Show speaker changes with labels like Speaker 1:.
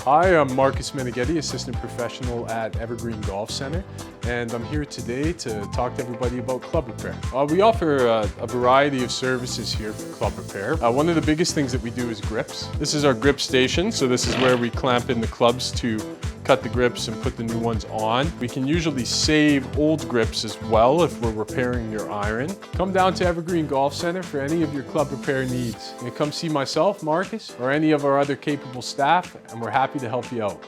Speaker 1: Hi, I'm Marcus Meneghetti, Assistant Professional at Evergreen Golf Center, and I'm here today to talk to everybody about club repair. We offer a variety of services here for club repair. One of the biggest things that we do is grips. This is our grip station, so this is where we clamp in the clubs to cut the grips and put the new ones on. We can usually save old grips as well if we're repairing your iron. Come down to Evergreen Golf Center for any of your club repair needs. And come see myself, Marcus, or any of our other capable staff, and we're happy to help you out.